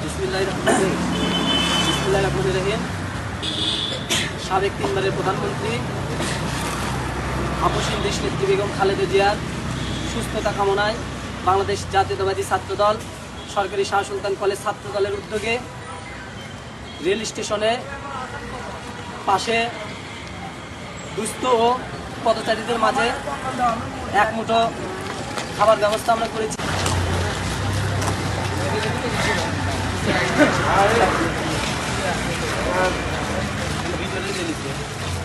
বিসমিল্লাহির সাবেক 3 বারের প্রধানমন্ত্রী আপসীন দেশনেত্রী বেগম খালেদা জিয়ার সুস্থতা কামনায় বাংলাদেশ জাতীয়তাবাদী ছাত্রদল সরকারি শাহ সুলতান কলেজ ছাত্রদলের উদ্যোগে রেল স্টেশনে পাশে দুস্থ ও পথচারীদের মাঝে এক মুঠো খাবার ব্যবস্থা আমরা করেছি।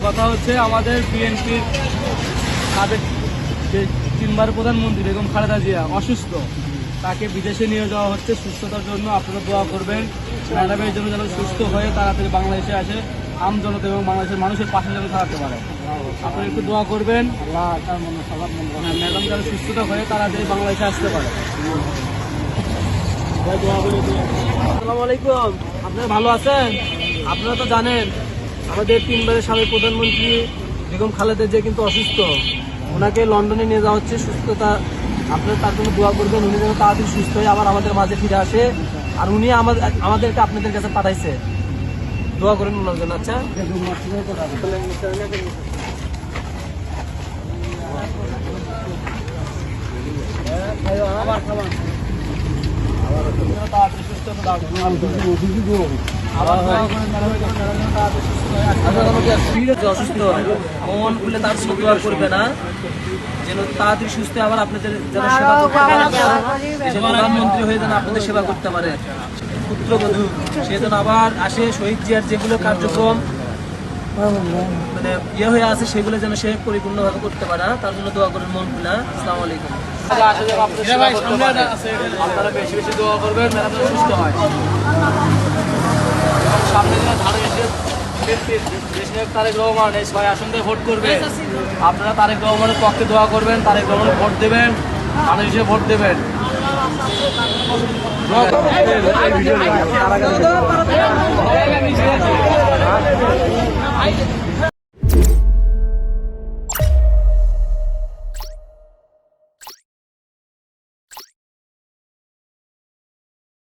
কথা হচ্ছে আমাদের বিএনপির সাবেক 3 বারের প্রধানমন্ত্রী বেগম খালেদা জিয়া অসুস্থ, তাকে বিদেশে নিয়ে যাওয়া হচ্ছে সুস্থতার জন্য। আপনারা দোয়া করবেন ম্যাডামের জন্য যেন সুস্থ হয়ে তাড়াতাড়ি বাংলাদেশে আসে, আমজনতা এবং বাংলাদেশের মানুষের পাশে যেন থাকতে পারে। আপনারা একটু দোয়া করবেন ম্যাডাম যেন সুস্থতা হয়ে তাড়াতাড়ি বাংলাদেশে আসতে পারে। আসসালামু আলাইকুম, আপনারা ভালো আছেন? আপনারা তো জানেন আমাদের 3 বারের সাবেক প্রধানমন্ত্রী বেগম খালেদা জিয়া কিন্তু অসুস্থ, ওনাকে লন্ডনে নিয়ে যাওয়া হচ্ছে সুস্থতা। আপনারা তার জন্য দোয়া করবেন, উনি যেন তাড়াতাড়ি সুস্থ হয়ে আবার আমাদের মাঝে ফিরে আসে। আর উনি আমাদেরকে আপনাদের কাছে পাঠাইছে, দোয়া করেন ওনার জন্য। আচ্ছা, অসুস্থ মন খুলে তার দোয়া করবে না যেন তাড়াতাড়ি সুস্থ আবার আপনাদের যেন সেবা করতে পারে, প্রধানমন্ত্রী হয়ে যেন আপনাদের সেবা করতে পারে। পুত্রবধূ সে যেন আবার আসে, শহীদ জিয়ার যেগুলো কার্যক্রম মানে হয়ে আছে সেগুলো যেন সে পরিপূর্ণভাবে করতে পারে, তার জন্য দোয়া করেন মন খুলে। আসসালামু আলাইকুম। আপনারা বেশি বেশি দোয়া করবেন ম্যাডাম যেন সুস্থ হয়। সামনে যেন ধারে এসে তারেক রহমান এই 6 আসন থেকে ভোট করবে। আপনারা তারেক রহমানের পক্ষে দোয়া করবেন, তারেক রহমান ভোট দেবেন, মানুষ হিসেবে ভোট দেবেন।